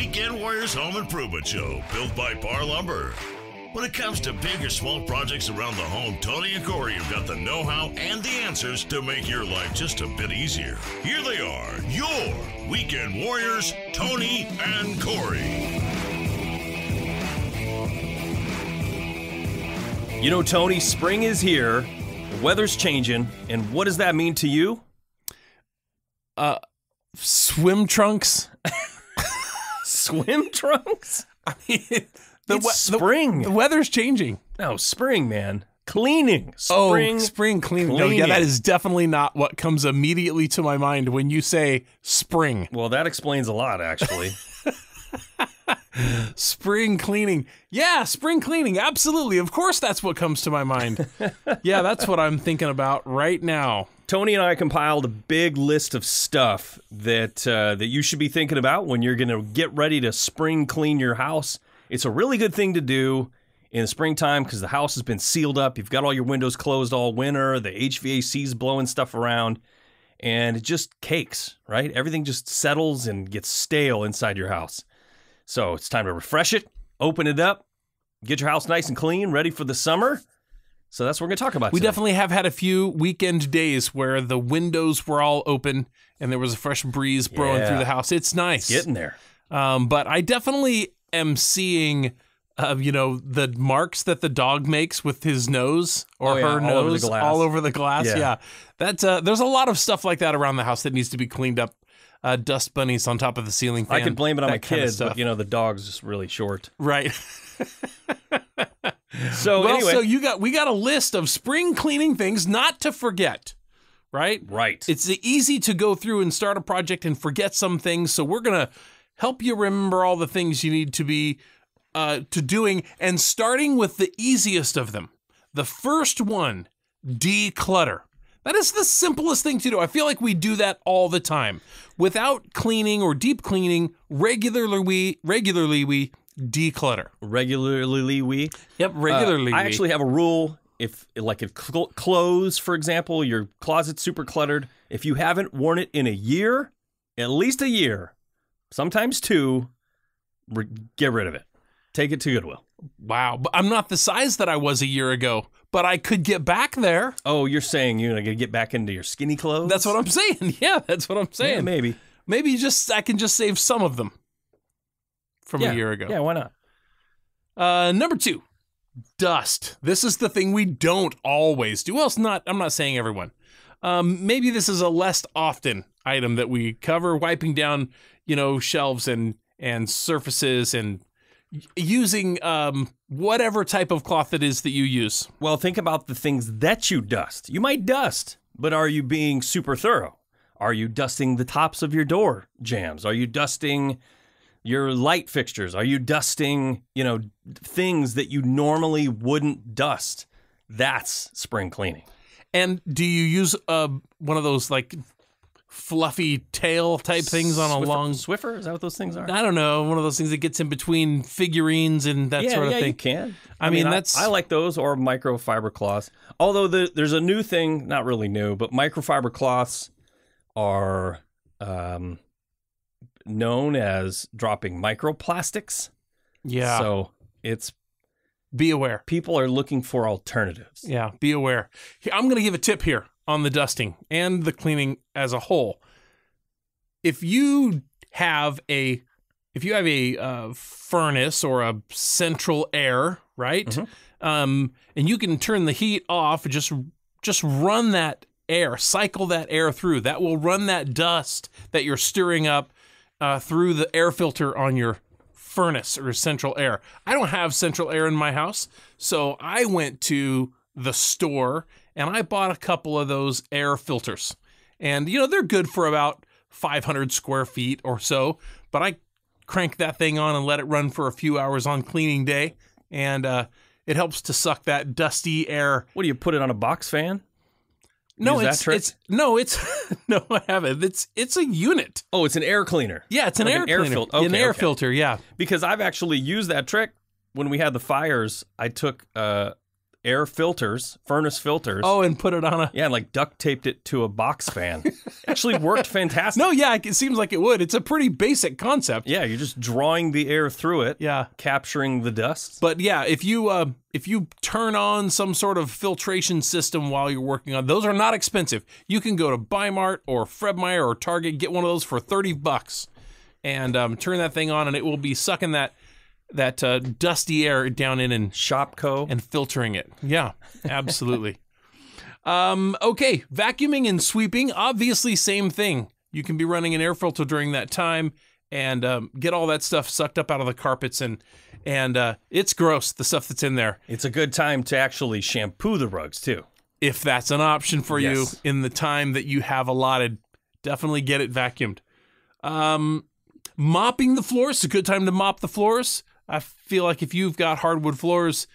Weekend Warriors Home Improvement Show, built by PARR Lumber. When it comes to big or small projects around the home, Tony and Corey have got the know-how and the answers to make your life just a bit easier. Here they are, your Weekend Warriors, Tony and Corey. You know, Tony, spring is here, the weather's changing, and what does that mean to you? Swim trunks. Swim trunks? I mean, It's spring. The weather's changing. No, spring, man. Cleaning. Spring cleaning. No, yeah, that is definitely not what comes immediately to my mind when you say spring. Well, that explains a lot, actually. Spring cleaning. Yeah, spring cleaning. Absolutely. Of course, that's what comes to my mind. Yeah, that's what I'm thinking about right now. Tony and I compiled a big list of stuff that you should be thinking about when you're going to get ready to spring clean your house. It's a really good thing to do in the springtime because the house has been sealed up. You've got all your windows closed all winter. The HVAC's blowing stuff around, and it just cakes, right? Everything just settles and gets stale inside your house. So it's time to refresh it, open it up, get your house nice and clean, ready for the summer. So that's what we're going to talk about We today. definitely have had a few weekend days where the windows were all open and there was a fresh breeze blowing through the house. It's nice. It's getting there. But I definitely am seeing, the marks that the dog makes with his nose or her nose all over the glass. Yeah. That's there's a lot of stuff like that around the house that needs to be cleaned up. Dust bunnies on top of the ceiling fan. I could blame it on my kids, but the dog's just really short. Right. So anyway, so we got a list of spring cleaning things not to forget, right? Right. It's easy to go through and start a project and forget some things, so we're gonna help you remember all the things you need to be doing, and starting with the easiest of them. The first one, declutter. That is the simplest thing to do. I feel like we do that all the time. Without cleaning or deep cleaning, regularly we declutter. Regularly we? Yep, regularly I actually have a rule. If clothes, for example, your closet's super cluttered, if you haven't worn it in a year, at least a year, sometimes two, get rid of it. Take it to Goodwill. Wow, but I'm not the size that I was a year ago, but I could get back there. Oh, you're saying you're going to get back into your skinny clothes? That's what I'm saying. Yeah, that's what I'm saying. Yeah, maybe. Maybe I can just save some of them from a year ago. Yeah, why not? Number 2, dust. This is the thing we don't always do. Well, I'm not saying everyone. Maybe this is a less often item that we cover, wiping down, shelves and surfaces and using whatever type of cloth it is that you use. Well, think about the things that you dust. You might dust, but are you being super thorough? Are you dusting the tops of your door jambs? Are you dusting your light fixtures? Are you dusting, things that you normally wouldn't dust? That's spring cleaning. And do you use one of those fluffy tail type things on a long Swiffer? Is that what those things are? I don't know, one of those things that gets in between figurines and that sort of thing. Yeah, you can. I mean that's I like those, or microfiber cloths. Although there's a new thing, not really new, but microfiber cloths are known as dropping microplastics. Yeah. So be aware. People are looking for alternatives. Yeah, be aware. I'm going to give a tip here on the dusting and the cleaning as a whole. If you have a furnace or a central air, right? Mm-hmm. And you can turn the heat off, just run that air, cycle that air through. That will run that dust that you're stirring up through the air filter on your furnace or central air. I don't have central air in my house, so I went to the store and I bought a couple of those air filters. And, they're good for about 500 square feet or so, but I crank that thing on and let it run for a few hours on cleaning day, and it helps to suck that dusty air. What do you put it on a box fan? No, I haven't. It's a unit. Oh, it's an air cleaner. Yeah, it's an air cleaner. Okay, an air filter, yeah. Because I've actually used that trick when we had the fires. I took air filters, furnace filters. Oh, and put it on a... Yeah, and like duct taped it to a box fan. Actually worked fantastic. No, yeah, it seems like it would. It's a pretty basic concept. Yeah, you're just drawing the air through it. Yeah. Capturing the dust. But yeah, if you turn on some sort of filtration system while you're working on, those are not expensive. You can go to Bimart or Fred Meyer or Target, get one of those for $30 and turn that thing on, and it will be sucking that dusty air down in and Shopco and filtering it. Yeah, absolutely. Okay, vacuuming and sweeping, obviously same thing. You can be running an air filter during that time and get all that stuff sucked up out of the carpets, and it's gross, the stuff that's in there. It's a good time to actually shampoo the rugs too. If that's an option for you Yes. in the time that you have allotted, definitely get it vacuumed. Mopping the floors, it's a good time to mop the floors. I feel like if you've got hardwood floors,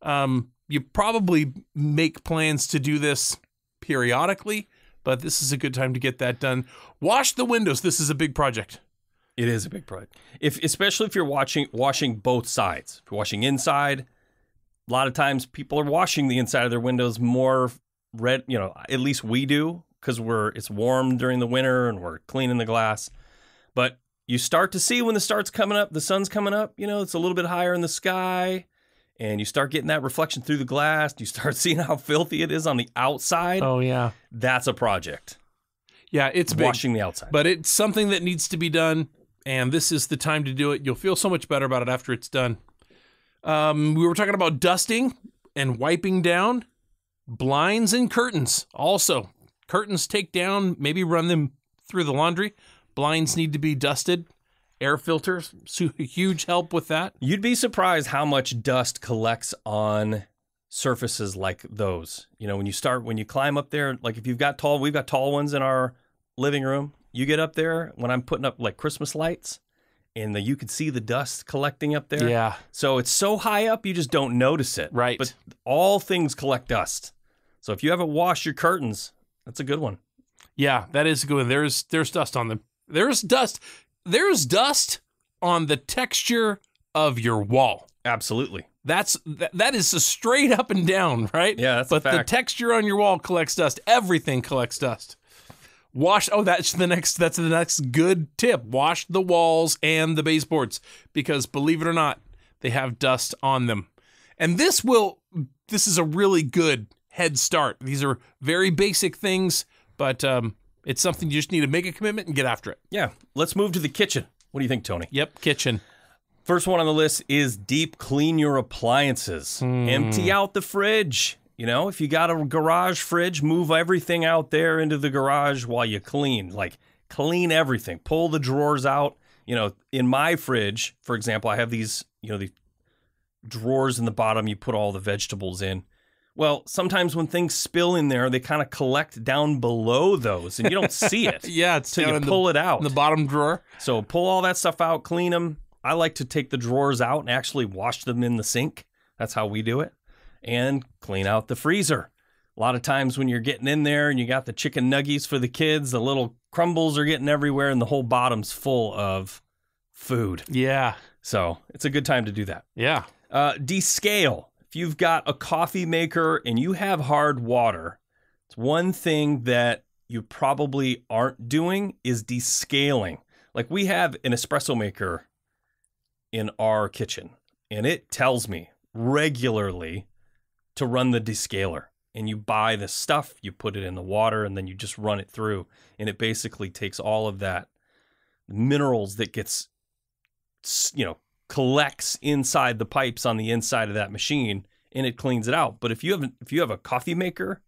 you probably make plans to do this periodically, but this is a good time to get that done. Wash the windows. This is a big project. It is a big project. Especially if you're washing both sides. If you're washing inside, a lot of times people are washing the inside of their windows more red, at least we do, because it's warm during the winter and we're cleaning the glass. But you start to see when the sun's coming up, it's a little bit higher in the sky, and you start getting that reflection through the glass. You start seeing how filthy it is on the outside. Oh, yeah. That's a project. Yeah, it's big, washing the outside. but it's something that needs to be done, and this is the time to do it. You'll feel so much better about it after it's done. We were talking about dusting and wiping down. Blinds and curtains also. Curtains take down, maybe run them through the laundry. Blinds need to be dusted. Air filters, huge help with that. You'd be surprised how much dust collects on surfaces like those. When you climb up there, like if we've got tall ones in our living room. You get up there when I'm putting up like Christmas lights, and you can see the dust collecting up there. Yeah. So it's so high up, you just don't notice it. Right. But all things collect dust. So if you haven't washed your curtains, that's a good one. Yeah, that is a good one. There's dust on them. There's dust on the texture of your wall. Absolutely. That is a straight up and down, right? Yeah, that's a but fact. the texture on your wall collects dust. Everything collects dust. That's the next good tip. Wash the walls and the baseboards, because believe it or not, they have dust on them. And this is a really good head start. These are very basic things, but it's something you just need to make a commitment and get after it. Yeah. Let's move to the kitchen. What do you think, Tony? Yep, kitchen. First one on the list is deep clean your appliances. Empty out the fridge. If you got a garage fridge, move everything out there into the garage while you clean. Like, clean everything. Pull the drawers out. In my fridge, for example, I have these, the drawers in the bottom you put all the vegetables in. Well, sometimes when things spill in there, they kind of collect down below those, and you don't see it. Yeah, it's till down you pull it out in the bottom drawer. So pull all that stuff out, clean them. I like to take the drawers out and actually wash them in the sink. That's how we do it. And clean out the freezer. A lot of times when you're getting in there and you got the chicken nuggies for the kids, the little crumbles are getting everywhere and the whole bottom's full of food. Yeah. So it's a good time to do that. Yeah. Descale. If you've got a coffee maker and you have hard water, it's one thing that you probably aren't doing is descaling. Like, we have an espresso maker in our kitchen, and it tells me regularly to run the descaler. And you buy the stuff, you put it in the water, and then you just run it through. And it basically takes all of that minerals that gets, collects inside the pipes on the inside of that machine, and it cleans it out. But if you have a coffee maker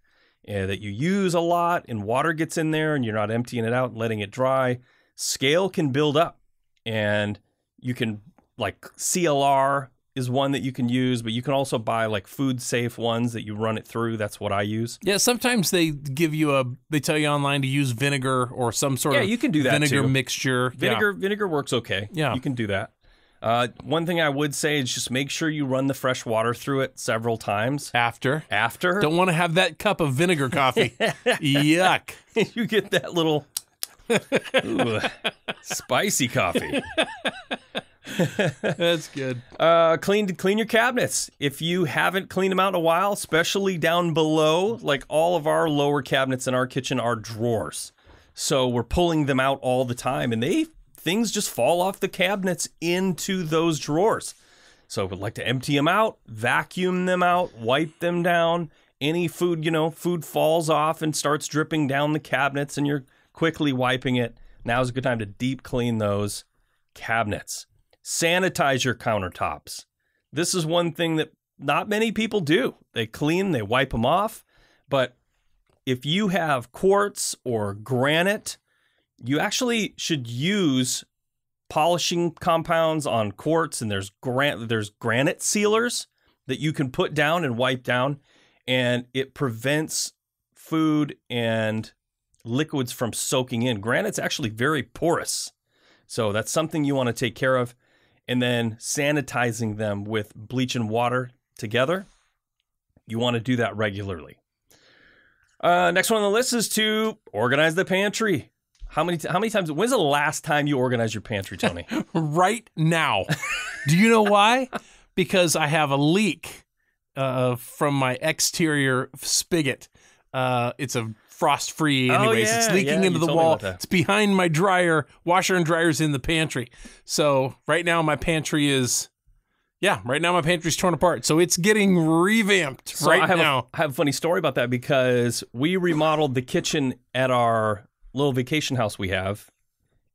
that you use a lot and water gets in there and you're not emptying it out and letting it dry, scale can build up. And you can, like, CLR is one that you can use, but you can also buy like food safe ones that you run it through. That's what I use. Yeah, sometimes they tell you online to use vinegar or some sort of you can do that vinegar too. mixture. Vinegar works okay. Yeah. You can do that. One thing I would say is just make sure you run the fresh water through it several times. After. Don't want to have that cup of vinegar coffee. Yuck. You get that little spicy coffee. That's good. Clean your cabinets. If you haven't cleaned them out in a while, especially down below, like all of our lower cabinets in our kitchen are drawers. So we're pulling them out all the time, and things just fall off the cabinets into those drawers. So we'd like to empty them out, vacuum them out, wipe them down. Any food, food falls off and starts dripping down the cabinets, and you're quickly wiping it. Now's a good time to deep clean those cabinets. Sanitize your countertops. This is one thing that not many people do. They clean, they wipe them off. But if you have quartz or granite, you actually should use polishing compounds on quartz, and there's granite sealers that you can put down and wipe down, and it prevents food and liquids from soaking in. Granite's actually very porous, so that's something you want to take care of. And then sanitizing them with bleach and water together, you want to do that regularly. Next one on the list is to organize the pantry. How many times? When's the last time you organized your pantry, Tony? Right now. Do you know why? Because I have a leak from my exterior spigot. It's a frost-free anyways. It's leaking into the wall. It's behind my dryer. Washer and dryer's in the pantry. So right now my pantry is... right now my pantry's torn apart. So it's getting revamped now. I have a funny story about that because we remodeled the kitchen at our little vacation house we have,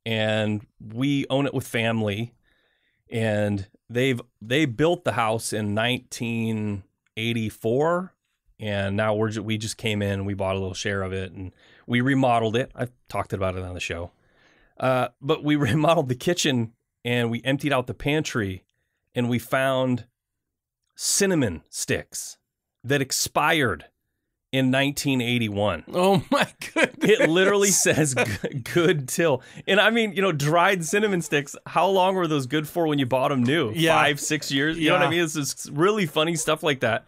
and we own it with family, and they built the house in 1984, and now we just came in and we bought a little share of it and we remodeled it. I've talked about it on the show, but we remodeled the kitchen and we emptied out the pantry, and we found cinnamon sticks that expired in 1981. Oh my goodness. It literally says good till. And I mean, dried cinnamon sticks, how long were those good for when you bought them new? 5-6 years? You know what I mean? It's just really funny stuff like that.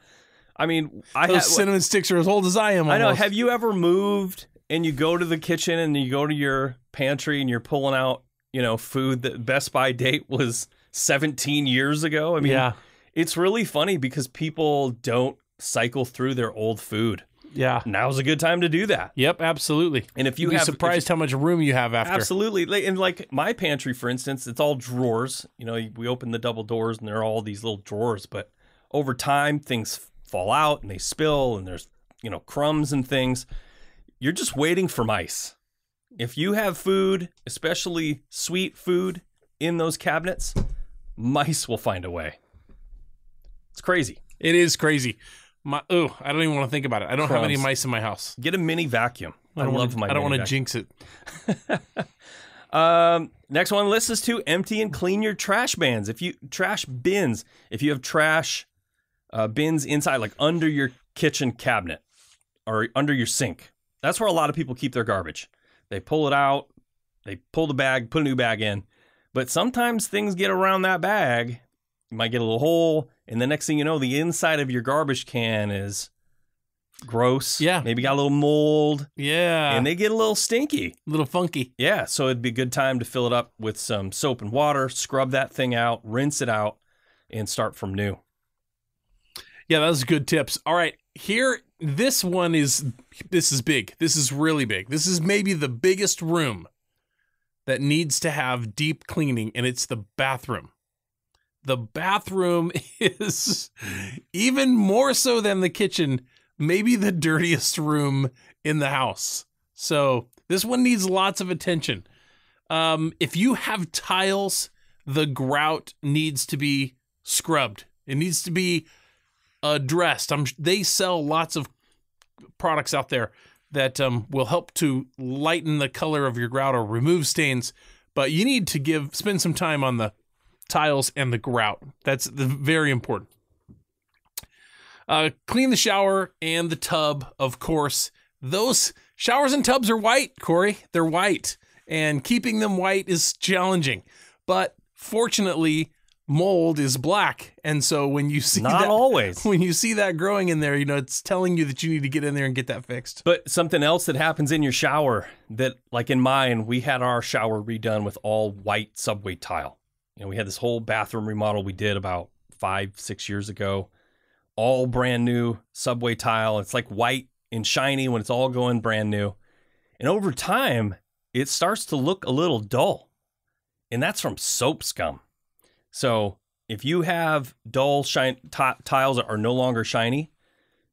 I mean, those cinnamon sticks are as old as I am almost. I know. Have you ever moved and you go to the kitchen and you go to your pantry and you're pulling out, food that Best By date was 17 years ago? I mean, it's really funny because people don't cycle through their old food. Yeah. Now's a good time to do that. Yep, absolutely. And if you'd be surprised how much room you have after. Absolutely. And like my pantry, for instance, it's all drawers. We open the double doors and there are all these little drawers, but over time things fall out and they spill and there's, crumbs and things. You're just waiting for mice. If you have food, especially sweet food, in those cabinets, mice will find a way. It's crazy. It is crazy. I don't even want to think about it. I don't have any mice in my house. Get a mini vacuum. I don't want to jinx it. Next one on the list is to empty and clean your trash bins. If you have trash bins inside, like under your kitchen cabinet or under your sink, that's where a lot of people keep their garbage. They pull it out, they pull the bag, put a new bag in, but sometimes things get around that bag. You might get a little hole, and the next thing you know, the inside of your garbage can is gross. Yeah. Maybe got a little mold. Yeah. And they get a little stinky. A little funky. Yeah, so it'd be a good time to fill it up with some soap and water, scrub that thing out, rinse it out, and start from new. Yeah, those are good tips. All right, this is big. This is really big. This is maybe the biggest room that needs to have deep cleaning, and it's the bathroom. The bathroom is, even more so than the kitchen, maybe the dirtiest room in the house. So this one needs lots of attention. If you have tiles, the grout needs to be scrubbed. It needs to be addressed. They sell lots of products out there that will help to lighten the color of your grout or remove stains, but you need to spend some time on the tiles and the grout. That's very important. Clean the shower and the tub, of course. Those showers and tubs are white, Corey. They're white, and keeping them white is challenging. But fortunately, mold is black, and so when you see when you see that growing in there, it's telling you that you need to get in there and get that fixed. But something else that happens in your shower that, like in mine, we had our shower redone with all white subway tile. You know, we had this whole bathroom remodel we did about 5-6 years ago. All brand new subway tile. It's like white and shiny when it's all going brand new. And over time, it starts to look a little dull. And that's from soap scum. So if you have dull tiles that are no longer shiny,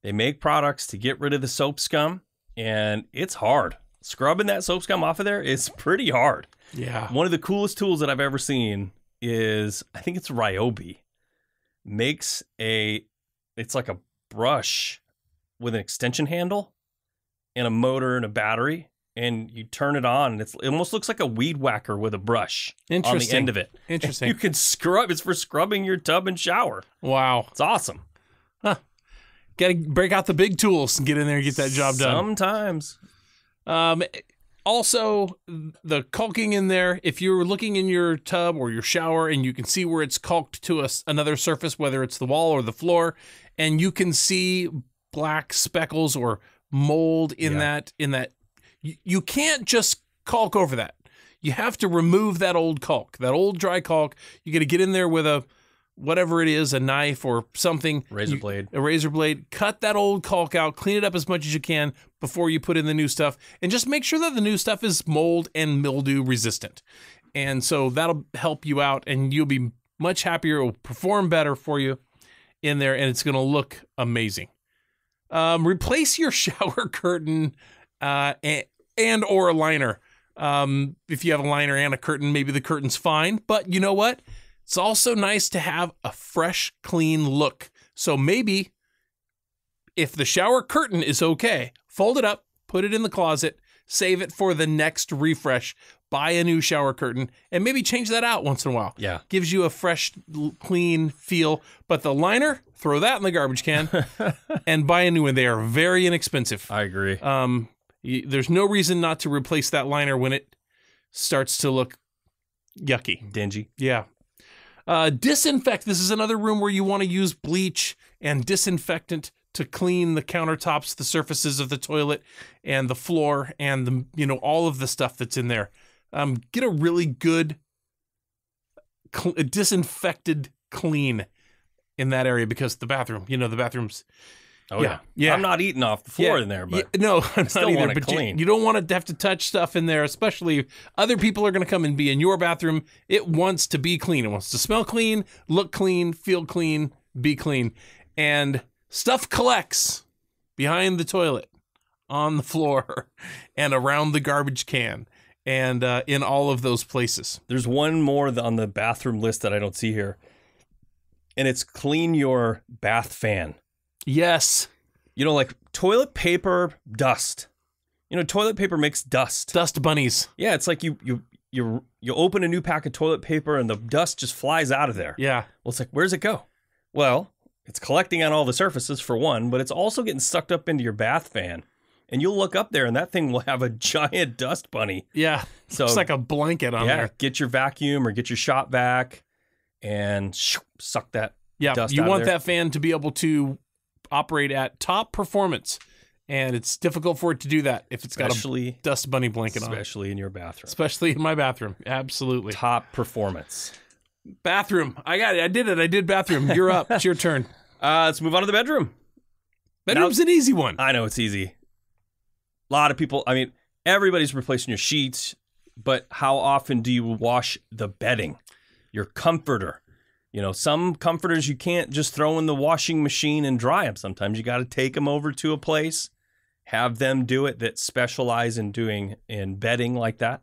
they make products to get rid of the soap scum. And it's hard. Scrubbing that soap scum off of there is pretty hard. Yeah. One of the coolest tools that I've ever seen is, I think it's Ryobi. It's like a brush with an extension handle and a motor and a battery, and you turn it on, and it almost looks like a weed whacker with a brush on the end of it. Interesting. You can scrub. It's for scrubbing your tub and shower. Wow. It's awesome. Huh. Got to break out the big tools and get in there and get that job done. Sometimes. Also, the caulking in there, if you're looking in your tub or your shower and you can see where it's caulked to another surface, whether it's the wall or the floor, and you can see black speckles or mold in that, you can't just caulk over that. You have to remove that old caulk, that old dry caulk. You got to get in there with whatever it is, a knife or something. A razor blade. Cut that old caulk out, clean it up as much as you can before you put in the new stuff. And just make sure that the new stuff is mold and mildew resistant. And so that'll help you out and you'll be much happier. It will perform better for you in there and it's going to look amazing. Replace your shower curtain and or a liner. If you have a liner and a curtain, maybe the curtain's fine. But you know what? It's also nice to have a fresh, clean look. So maybe if the shower curtain is okay, fold it up, put it in the closet, save it for the next refresh, buy a new shower curtain, and maybe change that out once in a while. Yeah. Gives you a fresh, clean feel. But the liner, throw that in the garbage can and buy a new one. They are very inexpensive. I agree. There's no reason not to replace that liner when it starts to look yucky. Dingy. Yeah. Disinfect. This is another room where you want to use bleach and disinfectant to clean the countertops, the surfaces of the toilet and the floor and all of the stuff that's in there. Get a really good disinfected clean in that area because the bathroom, the bathrooms. Oh yeah. I'm not eating off the floor in there, but no, I'm still not either. want it But clean. you don't want to have to touch stuff in there, especially if other people are going to come and be in your bathroom. It wants to be clean. It wants to smell clean, look clean, feel clean, be clean. And stuff collects behind the toilet, on the floor, and around the garbage can, and in all of those places. There's one more on the bathroom list that I don't see here, and it's clean your bath fan. Yes. Like toilet paper dust. Toilet paper makes dust. Dust bunnies. Yeah, it's like you open a new pack of toilet paper and the dust just flies out of there. Yeah. Well, it's like, where's it go? Well, it's collecting on all the surfaces for one, but it's also getting sucked up into your bath fan. And you'll look up there and that thing will have a giant dust bunny. Yeah. So it's like a blanket on there. Get your vacuum or get your shop vac and suck that dust you out want of there. that fan to be able to operate at top performance, and it's difficult for it to do that if it's got a dust bunny blanket on. Especially in your bathroom. Especially in my bathroom. Absolutely. Top performance. Bathroom. I got it. I did it. I did bathroom. You're up. It's your turn. Let's move on to the bedroom. Bedroom's an easy one. I know it's easy. A lot of people, everybody's replacing your sheets, but how often do you wash the bedding? Your comforter. Some comforters you can't just throw in the washing machine and dry them. Sometimes you got to take them over to a place, have them do it that specialize in doing bedding like that.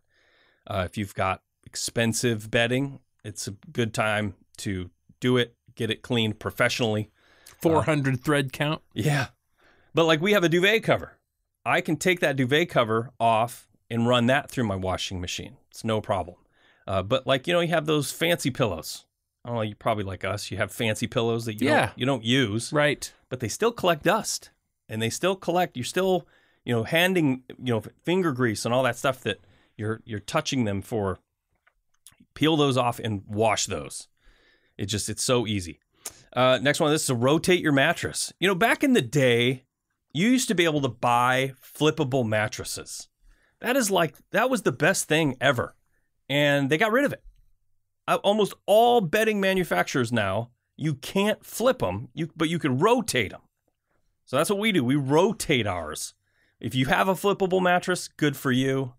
If you've got expensive bedding, it's a good time to do it, get it cleaned professionally. 400 thread count. Yeah. But we have a duvet cover. I can take that duvet cover off and run that through my washing machine. It's no problem. But you have those fancy pillows. I don't know, you probably like us. You have fancy pillows that you don't use. Right. But they still collect dust. And they still collect, you're still, handing, finger grease and all that stuff that you're touching them for. Peel those off and wash those. It's so easy. Next one, this is to rotate your mattress. Back in the day, you used to be able to buy flippable mattresses. That was the best thing ever. And they got rid of it. almost all bedding manufacturers now, you can't flip them, but you can rotate them. So that's what we do. We rotate ours. If you have a flippable mattress, good for you.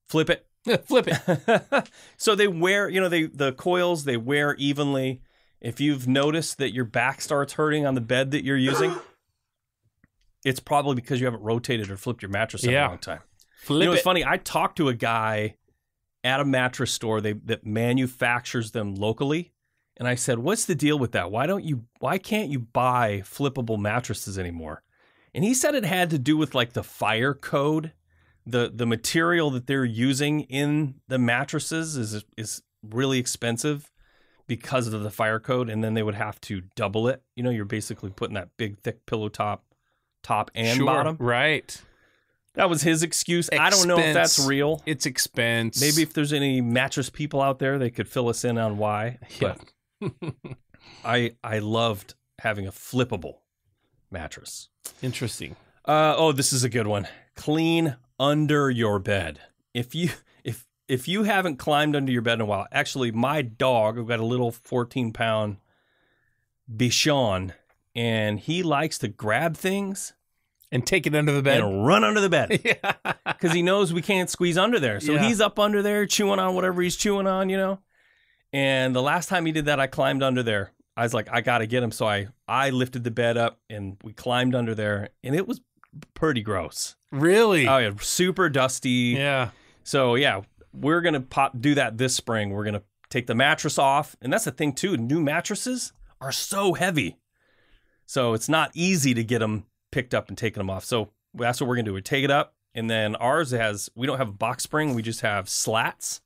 Flip it. Flip it. So they wear, the coils, they wear evenly. If you've noticed that your back starts hurting on the bed that you're using, it's probably because you haven't rotated or flipped your mattress in a long time. It's funny. I talked to a guy at a mattress store that manufactures them locally. And I said, what's the deal with that? Why can't you buy flippable mattresses anymore? And he said it had to do with like the fire code. The material that they're using in the mattresses is really expensive because of the fire code, and then they would have to double it. You're basically putting that big thick pillow top and bottom. Right. That was his excuse. I don't know if that's real. It's expense. Maybe if there's any mattress people out there, they could fill us in on why. Yeah. But I loved having a flippable mattress. Interesting. This is a good one. Clean under your bed. If you haven't climbed under your bed in a while, actually, my dog, I've got a little 14-pound Bichon, and he likes to grab things and take it under the bed and run under the bed. Yeah, because he knows we can't squeeze under there. So he's up under there chewing on whatever he's chewing on, And the last time he did that, I climbed under there. I was like, I got to get him. So I lifted the bed up and we climbed under there, and it was pretty gross. Really? Oh, yeah. Super dusty. Yeah. So, yeah, we're going to do that this spring. We're going to take the mattress off. And that's the thing, too. New mattresses are so heavy. So it's not easy to get them picked up and taking them off. So that's what we're going to do. We take it up. And then ours we don't have a box spring. We just have slats.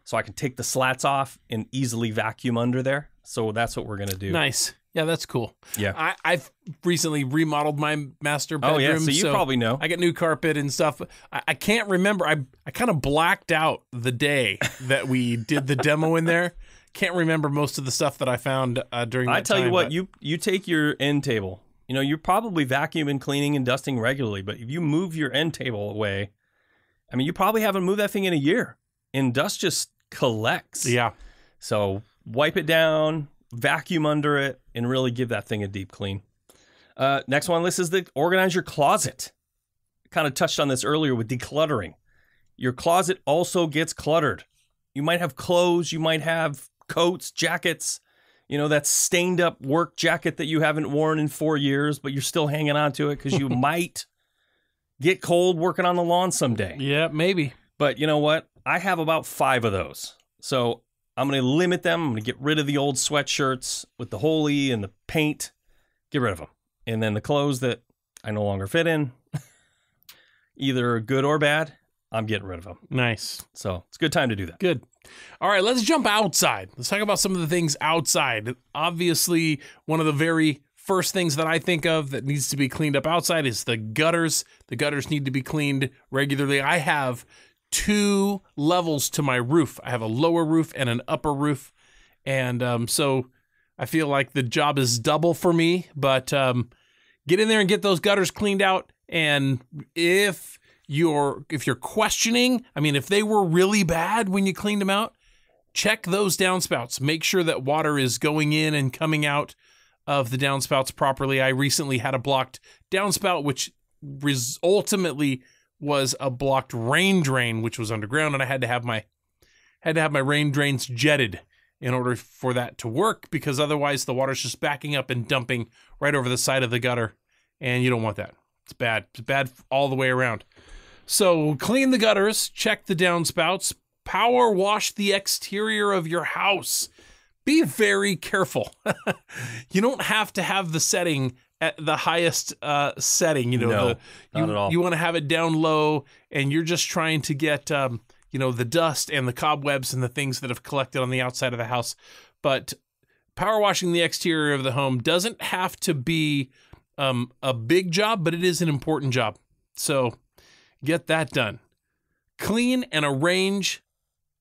So I can take the slats off and easily vacuum under there. So that's what we're going to do. Nice. Yeah, that's cool. Yeah. I've recently remodeled my master bedroom. Oh, yeah. So you probably know. I got new carpet and stuff. I can't remember. I kind of blacked out the day that we did the demo in there. Can't remember most of the stuff that I found during that time. I tell you what, you take your end table. You're probably vacuuming, cleaning, and dusting regularly. But if you move your end table away, you probably haven't moved that thing in a year. And dust just collects. Yeah. So wipe it down, vacuum under it, and really give that thing a deep clean. Next one on the list is organize your closet. Kind of touched on this earlier with decluttering. Your closet also gets cluttered. You might have clothes, you might have coats, jackets, that stained up work jacket that you haven't worn in 4 years, but you're still hanging on to it because you might get cold working on the lawn someday. Yeah, maybe. But you know what? I have about 5 of those. So I'm going to limit them. I'm going to get rid of the old sweatshirts with the holey and the paint. Get rid of them. And then the clothes that I no longer fit in, either good or bad, I'm getting rid of them. Nice. So it's a good time to do that. Good. All right, let's jump outside. Let's talk about some of the things outside. Obviously, one of the very first things that I think of that needs to be cleaned up outside is the gutters. The gutters need to be cleaned regularly. I have 2 levels to my roof. I have a lower roof and an upper roof. And so I feel like the job is double for me. But get in there and get those gutters cleaned out. And if you're questioning, if they were really bad when you cleaned them out, check those downspouts. Make sure that water is going in and coming out of the downspouts properly. I recently had a blocked downspout, which ultimately was a blocked rain drain, which was underground, and I had to have my rain drains jetted in order for that to work, because otherwise the water's just backing up and dumping right over the side of the gutter, and you don't want that. It's bad. It's bad all the way around. So clean the gutters, check the downspouts, power wash the exterior of your house. Be very careful. You don't have to have the setting at the highest setting. No, not at all. You want to have it down low, and you're just trying to get the dust and the cobwebs and the things that have collected on the outside of the house. But power washing the exterior of the home doesn't have to be a big job, but it is an important job. So get that done. Clean and arrange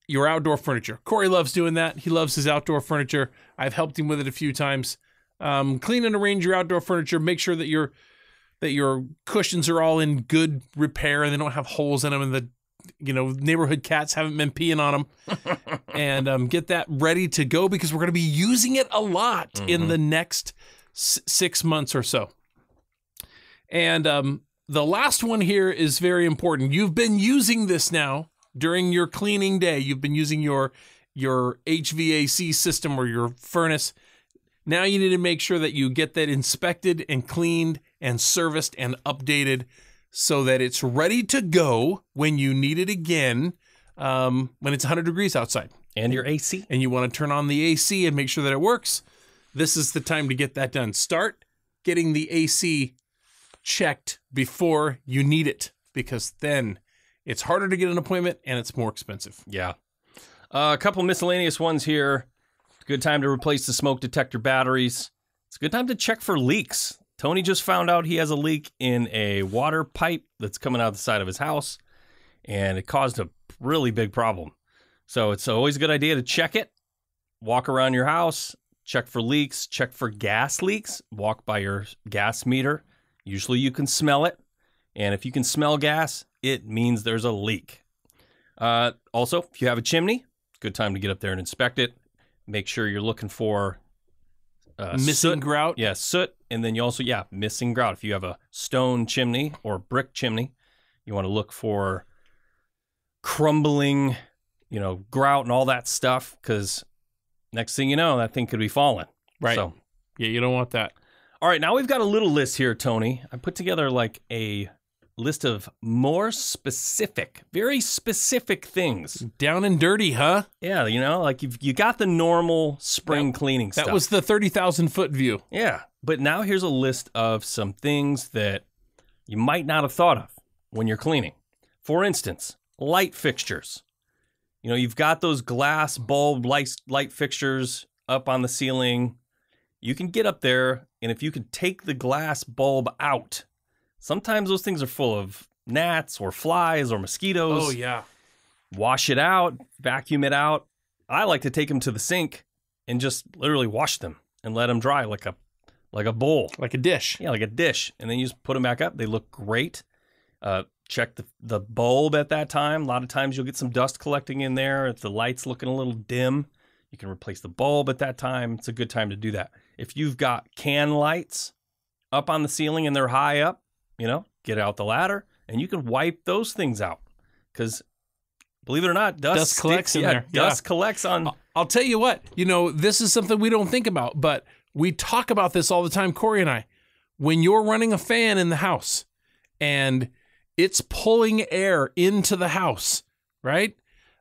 your outdoor furniture. Corey loves doing that. He loves his outdoor furniture. I've helped him with it a few times. Clean and arrange your outdoor furniture. Make sure that your cushions are all in good repair and they don't have holes in them, and neighborhood cats haven't been peeing on them, and get that ready to go because we're going to be using it a lot in the next 6 months or so. And the last one here is very important. You've been using this now during your cleaning day. You've been using your HVAC system or your furnace. Now you need to make sure that you get that inspected and cleaned and serviced and updated so that it's ready to go when you need it again, when it's 100 degrees outside. And your AC. And you want to turn on the AC and make sure that it works. This is the time to get that done. Start getting the AC checked before you need it, because then it's harder to get an appointment and it's more expensive. Yeah. A couple miscellaneous ones here. Good time to replace the smoke detector batteries. It's a good time to check for leaks. Tony just found out he has a leak in a water pipe that's coming out the side of his house, and it caused a really big problem. So it's always a good idea to check it. Walk around your house, check for leaks, check for gas leaks, walk by your gas meter. Usually you can smell it, and if you can smell gas, it means there's a leak. Also, if you have a chimney, good time to get up there and inspect it. Make sure you're looking for missing soot. grout. Yeah, soot, and then you also, missing grout. If you have a stone chimney or brick chimney, you want to look for crumbling, grout and all that stuff, because next thing you know, that thing could be falling. Right. So, yeah, you don't want that. All right, now we've got a little list here, Tony. I put together like a list of more specific, very specific things. Down and dirty, huh? Yeah, like you got the normal spring cleaning stuff. That was the 30,000 foot view. Yeah, but now here's a list of some things that you might not have thought of when you're cleaning. For instance, light fixtures. You've got those glass bulb light fixtures up on the ceiling. You can get up there, and if you can take the glass bulb out, sometimes those things are full of gnats or flies or mosquitoes. Oh, yeah. Wash it out, vacuum it out. I like to take them to the sink and just literally wash them and let them dry like a bowl. Like a dish. Yeah, like a dish. And then you just put them back up. They look great. Check the bulb at that time. A lot of times you'll get some dust collecting in there. If the light's looking a little dim, you can replace the bulb at that time. It's a good time to do that. If you've got can lights up on the ceiling and they're high up, get out the ladder and you can wipe those things out. Because believe it or not, dust collects in there. Dust collects on. I'll tell you what, this is something we don't think about, but we talk about this all the time, Corey and I. When you're running a fan in the house and it's pulling air into the house, right?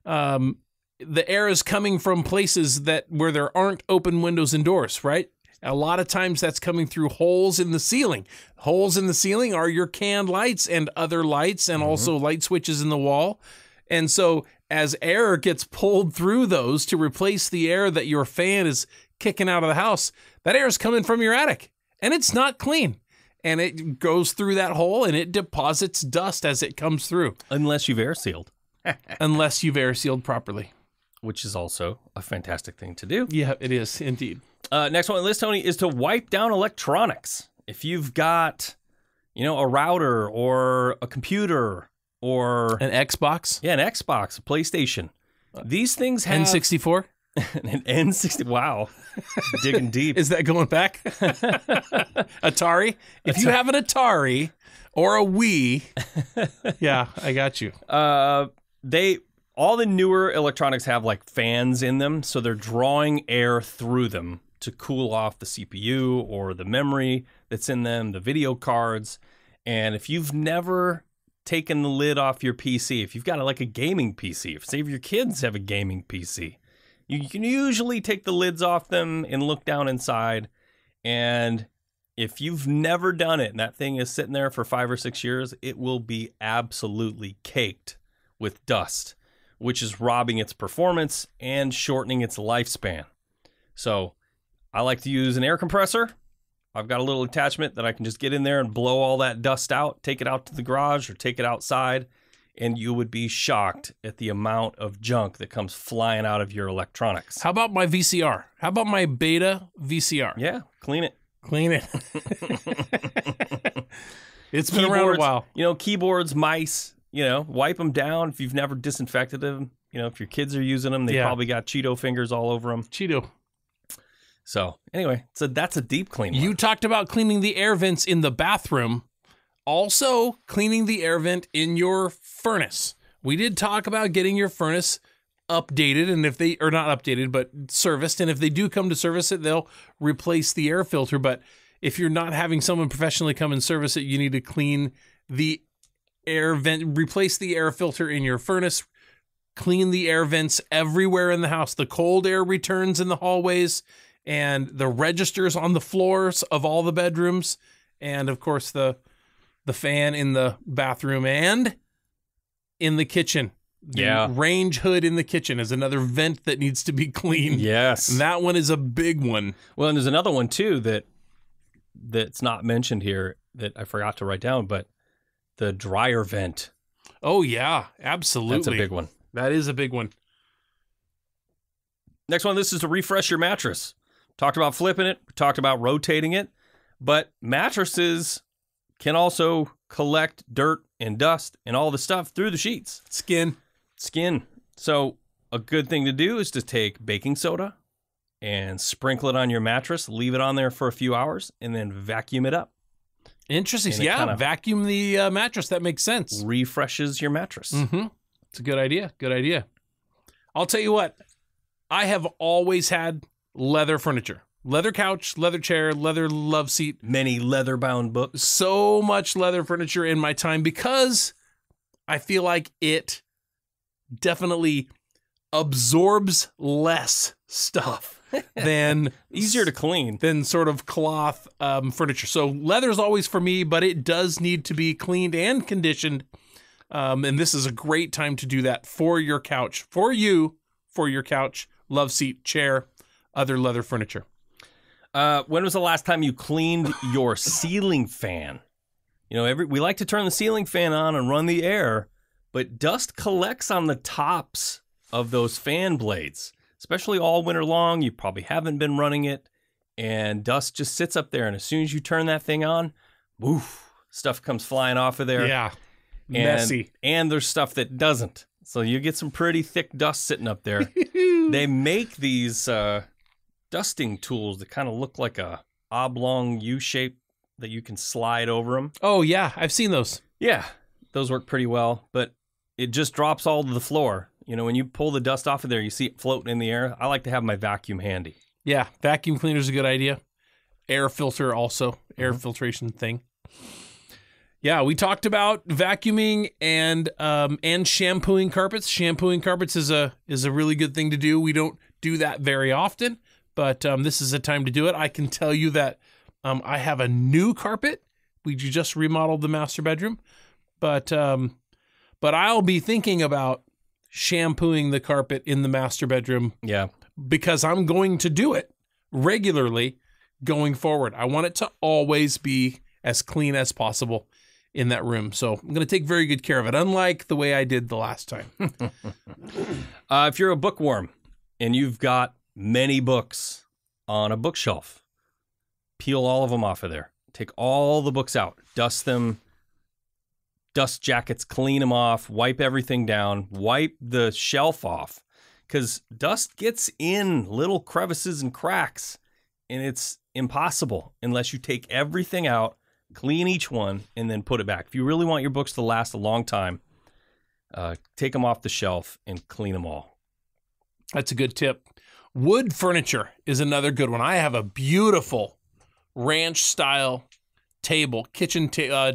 The air is coming from places where there aren't open windows and doors, right? A lot of times that's coming through holes in the ceiling. Holes in the ceiling are your canned lights and other lights and also light switches in the wall. And so as air gets pulled through those to replace the air that your fan is kicking out of the house, that air is coming from your attic and it's not clean. And it goes through that hole and it deposits dust as it comes through. Unless you've air sealed. Unless you've air sealed properly. Which is also a fantastic thing to do. Yeah, it is indeed. Next one on the list, Tony, is to wipe down electronics. If you've got, a router or a computer or an Xbox. Yeah, an Xbox, a PlayStation. These things have N64. An N60. Wow, digging deep. Is that going back? Atari. If you have an Atari or a Wii, yeah, I got you. All the newer electronics have like fans in them, so they're drawing air through them to cool off the CPU or the memory that's in them, the video cards. And if you've never taken the lid off your PC, if you've got like a gaming PC, say if your kids have a gaming PC, you can usually take the lids off them and look down inside. And if you've never done it and that thing is sitting there for 5 or 6 years, it will be absolutely caked with dust, which is robbing its performance and shortening its lifespan. So I like to use an air compressor. I've got a little attachment that I can just get in there and blow all that dust out, take it out to the garage or take it outside, and you would be shocked at the amount of junk that comes flying out of your electronics. How about my VCR? How about my Beta VCR? Yeah, clean it. Clean it. It's been around a while. Keyboards, mice, wipe them down if you've never disinfected them. If your kids are using them, they probably got Cheeto fingers all over them. Cheeto. So anyway, that's a deep clean one. You talked about cleaning the air vents in the bathroom. Also, cleaning the air vent in your furnace. We did talk about getting your furnace updated, and if they are not updated, but serviced, and if they do come to service it, they'll replace the air filter. But if you're not having someone professionally come and service it, you need to clean the air vent, replace the air filter in your furnace, clean the air vents everywhere in the house. The cold air returns in the hallways, and the registers on the floors of all the bedrooms, and of course the fan in the bathroom and in the kitchen. The range hood in the kitchen is another vent that needs to be cleaned. Yes. And that one is a big one. Well, and there's another one too that's not mentioned here that I forgot to write down, but the dryer vent. Oh yeah, absolutely. That's a big one. That is a big one. Next one, this is to refresh your mattress. Talked about flipping it, talked about rotating it, but mattresses can also collect dirt and dust and all the stuff through the sheets. Skin. So a good thing to do is to take baking soda and sprinkle it on your mattress, leave it on there for a few hours, and then vacuum it up. Interesting. And yeah, vacuum the mattress. That makes sense. Refreshes your mattress. Mm-hmm. It's a good idea. Good idea. I'll tell you what. I have always had leather furniture. Leather couch, leather chair, leather love seat. Many leather-bound books. So much leather furniture in my time because I feel like it definitely absorbs less stuff than easier to clean than sort of cloth furniture. So leather's always for me, but it does need to be cleaned and conditioned. And this is a great time to do that for your couch, for your couch, love seat, chair, other leather furniture. When was the last time you cleaned your ceiling fan? We like to turn the ceiling fan on and run the air, but dust collects on the tops of those fan blades, especially all winter long. You probably haven't been running it, and dust just sits up there. And as soon as you turn that thing on, woof, stuff comes flying off of there. Yeah, messy. And there's stuff that doesn't. So you get some pretty thick dust sitting up there. They make these dusting tools that kind of look like a oblong U shape that you can slide over them. Oh, yeah. I've seen those. Yeah, those work pretty well, but it just drops all to the floor. When you pull the dust off of there, you see it floating in the air. I like to have my vacuum handy. Yeah, vacuum cleaner is a good idea. Air filter also, air filtration thing. Yeah, we talked about vacuuming and shampooing carpets. Shampooing carpets is a really good thing to do. We don't do that very often, but this is a time to do it. I can tell you that I have a new carpet. We just remodeled the master bedroom, but I'll be thinking about shampooing the carpet in the master bedroom. Yeah, because I'm going to do it regularly going forward. I want it to always be as clean as possible in that room. So I'm going to take very good care of it, unlike the way I did the last time. If you're a bookworm and you've got many books on a bookshelf, peel all of them off of there. Take all the books out, dust them, dust jackets, clean them off, wipe everything down, wipe the shelf off, because dust gets in little crevices and cracks, and it's impossible unless you take everything out, clean each one, and then put it back. If you really want your books to last a long time, take them off the shelf and clean them all. That's a good tip. Wood furniture is another good one. I have a beautiful ranch-style table, kitchen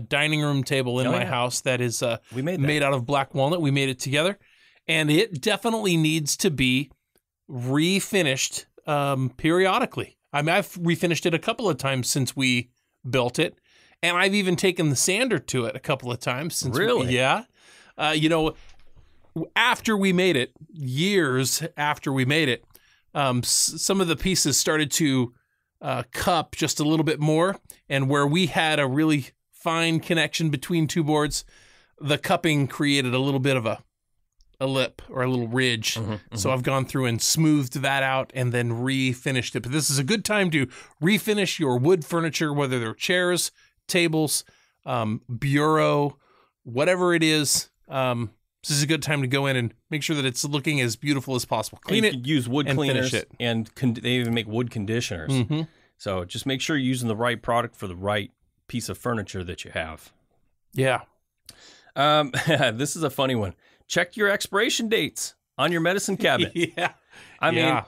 dining room table in my house that is made out of black walnut. We made it together, and it definitely needs to be refinished periodically. I mean, I've refinished it a couple of times since we built it, and I've even taken the sander to it a couple of times since. Really? Yeah. After we made it, years after we made it, some of the pieces started to cup just a little bit more, and where we had a really fine connection between two boards, the cupping created a little bit of a lip or a little ridge. So I've gone through and smoothed that out and then refinished it. But this is a good time to refinish your wood furniture, whether they're chairs, tables, bureau, whatever it is. This is a good time to go in and make sure that it's looking as beautiful as possible. Clean it. You can use wood and cleaners, finish it. and they even make wood conditioners. So just make sure you're using the right product for the right piece of furniture that you have. Yeah. This is a funny one. Check your expiration dates on your medicine cabinet. Yeah. I mean,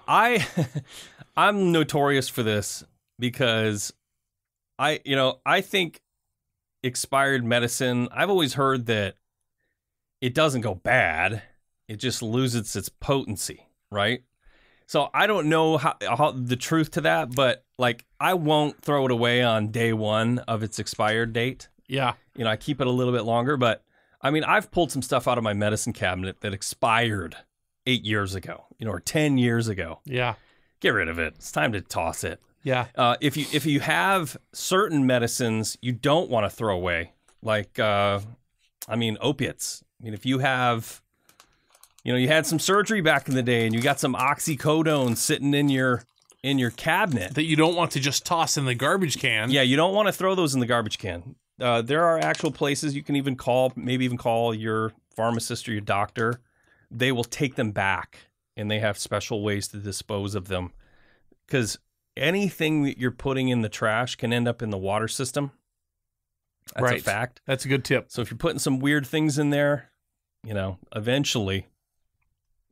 I'm notorious for this because I think expired medicine, I've always heard that it doesn't go bad. It just loses its potency, right? So I don't know how the truth to that, but like I won't throw it away on day one of its expired date. Yeah. I keep it a little bit longer, but I mean, I've pulled some stuff out of my medicine cabinet that expired 8 years ago, or 10 years ago. Yeah. Get rid of it. It's time to toss it. Yeah. If you have certain medicines you don't want to throw away, like opiates. I mean, if you have, you had some surgery back in the day and you got some oxycodone sitting in your cabinet that you don't want to just toss in the garbage can. Yeah, you don't want to throw those in the garbage can. There are actual places you can even call your pharmacist or your doctor. They will take them back, and they have special ways to dispose of them. Because anything that you're putting in the trash can end up in the water system. That's a fact. That's a good tip. So if you're putting some weird things in there, eventually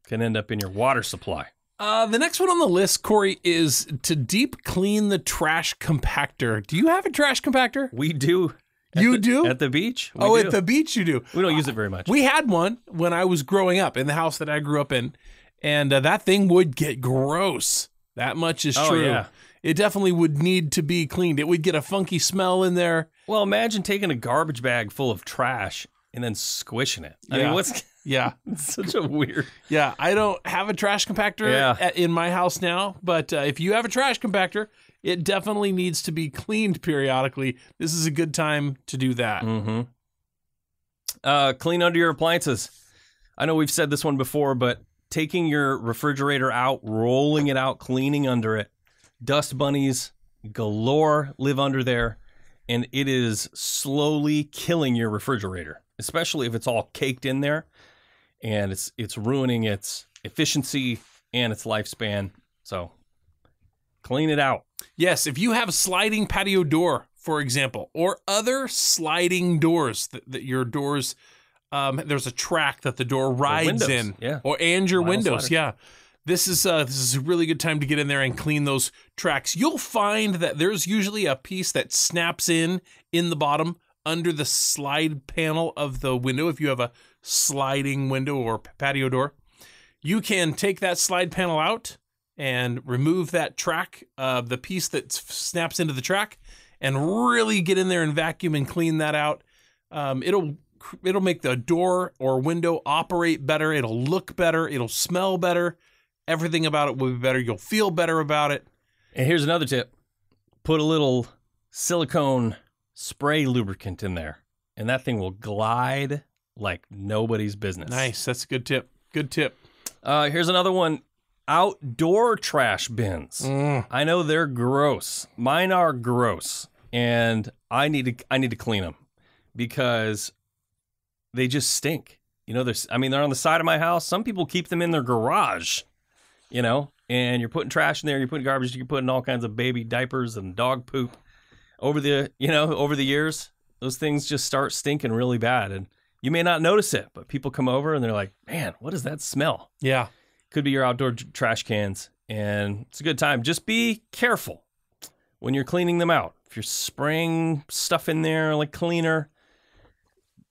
can end up in your water supply. The next one on the list, Corey, is to deep clean the trash compactor. Do you have a trash compactor? We do. You do? At the beach? Oh, at the beach you do. We don't use it very much. We had one when I was growing up in the house that I grew up in, and that thing would get gross. That much is true. Yeah. It definitely would need to be cleaned. It would get a funky smell in there. Well, imagine taking a garbage bag full of trash and then squishing it. I mean, what's... Yeah. It's such a weird... Yeah, I don't have a trash compactor in my house now, but if you have a trash compactor, it definitely needs to be cleaned periodically. This is a good time to do that. Mm-hmm. Clean under your appliances. I know we've said this one before, but taking your refrigerator out, rolling it out, cleaning under it. Dust bunnies galore live under there, and it is slowly killing your refrigerator, especially if it's all caked in there. And it's ruining its efficiency and its lifespan. So clean it out. Yes, if you have a sliding patio door, for example, or other sliding doors that your doors, there's a track that the door rides in, and your windows, sliders. This is a really good time to get in there and clean those tracks. You'll find that there's usually a piece that snaps in the bottom under the slide panel of the window. If you have a sliding window or patio door, you can take that slide panel out and remove that track, the piece that snaps into the track, and really get in there and vacuum and clean that out. It'll make the door or window operate better. It'll look better. It'll smell better. Everything about it will be better. You'll feel better about it. And here's another tip. Put a little silicone spray lubricant in there, and that thing will glide like nobody's business. Nice. That's a good tip. Good tip. Here's another one. Outdoor trash bins. I know they're gross. Mine are gross, and I need to clean them because they just stink. They're on the side of my house. Some people keep them in their garage, and you're putting trash in there, you're putting garbage, you're putting all kinds of baby diapers and dog poop. Over the years, those things just start stinking really bad, and you may not notice it, but people come over and they're like, "Man, what is that smell?" Yeah. Could be your outdoor trash cans, and it's a good time. Just be careful when you're cleaning them out. If you're spraying stuff in there like cleaner,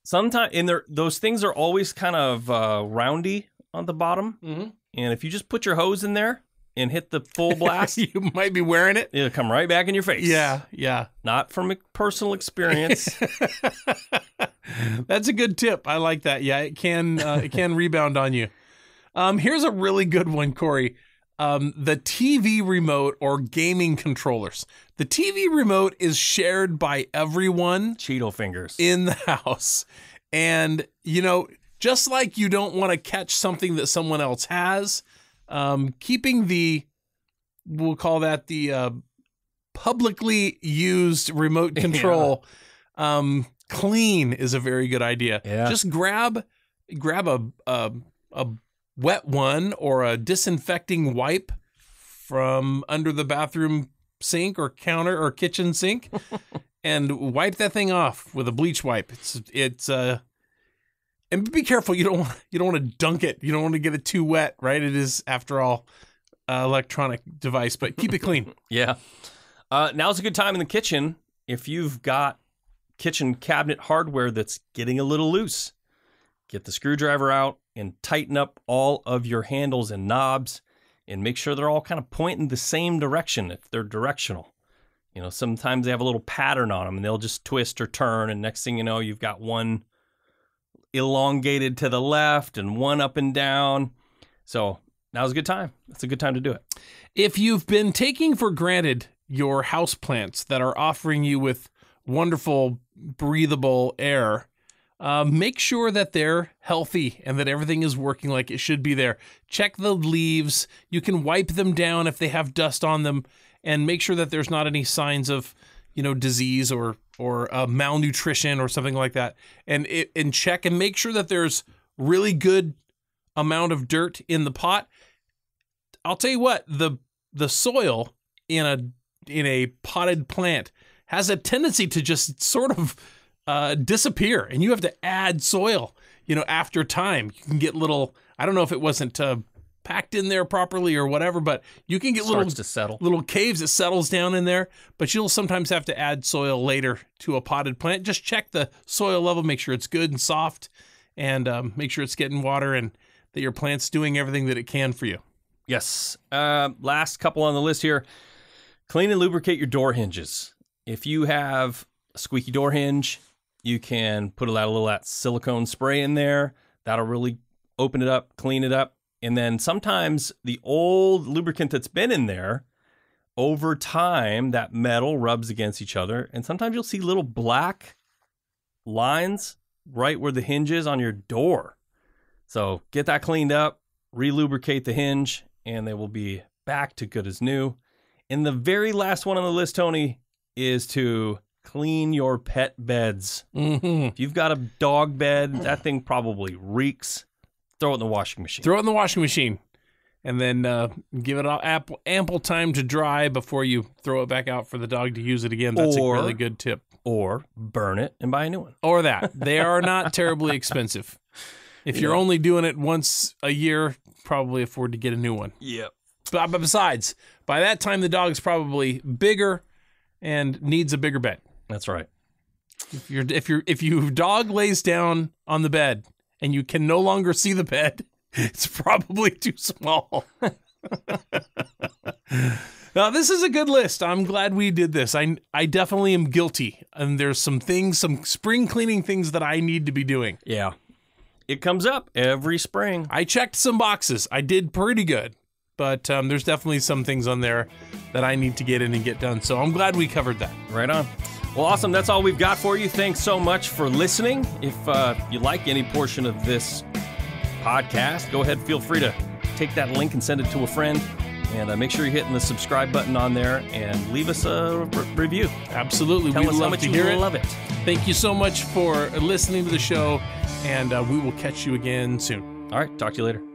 sometimes those things are always kind of roundy on the bottom, and if you just put your hose in there and hit the full blast, you might be wearing it. It'll come right back in your face. Yeah. Not from a personal experience. That's a good tip. I like that. Yeah, it can rebound on you. Here's a really good one, Corey. The TV remote or gaming controllers. The TV remote is shared by everyone. Cheeto fingers. In the house. And, just like you don't want to catch something that someone else has, keeping we'll call that the publicly used remote control clean is a very good idea. Yeah. Just grab grab a wet one or a disinfecting wipe from under the bathroom sink or counter or kitchen sink and wipe that thing off with a bleach wipe. And be careful. You don't want to dunk it. You don't want to get it too wet, right? It is, after all, electronic device, but keep it clean. Yeah. Now's a good time in the kitchen if you've got kitchen cabinet hardware that's getting a little loose. Get the screwdriver out and tighten up all of your handles and knobs and make sure they're all kind of pointing the same direction if they're directional. You know, sometimes they have a little pattern on them and they'll just twist or turn, and next thing you know, you've got one elongated to the left and one up and down. So now's a good time. It's a good time to do it. If you've been taking for granted your houseplants that are offering you with wonderful, breathable air, make sure that they're healthy and that everything is working like it should be there. Check the leaves. You can wipe them down if they have dust on them, and make sure that there's not any signs of, disease or malnutrition or something like that. And check and make sure that there's really good amount of dirt in the pot. I'll tell you what, the soil in a potted plant has a tendency to just sort of disappear, and you have to add soil, after time. You can get little, I don't know if it wasn't packed in there properly or whatever, but you can get little caves. It settles down in there, but you'll sometimes have to add soil later to a potted plant. Just check the soil level, make sure it's good and soft, and make sure it's getting water and that your plant's doing everything that it can for you. Yes. Last couple on the list here. Clean and lubricate your door hinges. If you have a squeaky door hinge, you can put a little of that silicone spray in there. That'll really open it up, clean it up. And then sometimes the old lubricant that's been in there, over time, that metal rubs against each other. And sometimes you'll see little black lines right where the hinge is on your door. So get that cleaned up, re-lubricate the hinge, and they will be back to good as new. And the very last one on the list, Tony, is to clean your pet beds. Mm-hmm. If you've got a dog bed, that thing probably reeks. Throw it in the washing machine. Throw it in the washing machine, and then give it ample time to dry before you throw it back out for the dog to use it again. That's a really good tip. Or burn it and buy a new one. Or that. They are not terribly expensive. If you're only doing it once a year, probably afford to get a new one. Yep. But besides, by that time, the dog's probably bigger and needs a bigger bed. That's right. If your dog lays down on the bed and you can no longer see the bed, it's probably too small. Now, this is a good list. I'm glad we did this. I definitely am guilty. And there's some spring cleaning things that I need to be doing. Yeah. It comes up every spring. I checked some boxes. I did pretty good. But there's definitely some things on there that I need to get in and get done. So I'm glad we covered that. Right on. Well, awesome. That's all we've got for you. Thanks so much for listening. If you like any portion of this podcast, go ahead, feel free to take that link and send it to a friend. And make sure you're hitting the subscribe button on there and leave us a review. Absolutely. Tell us how much you love it. Thank you so much for listening to the show, and we will catch you again soon. All right. Talk to you later.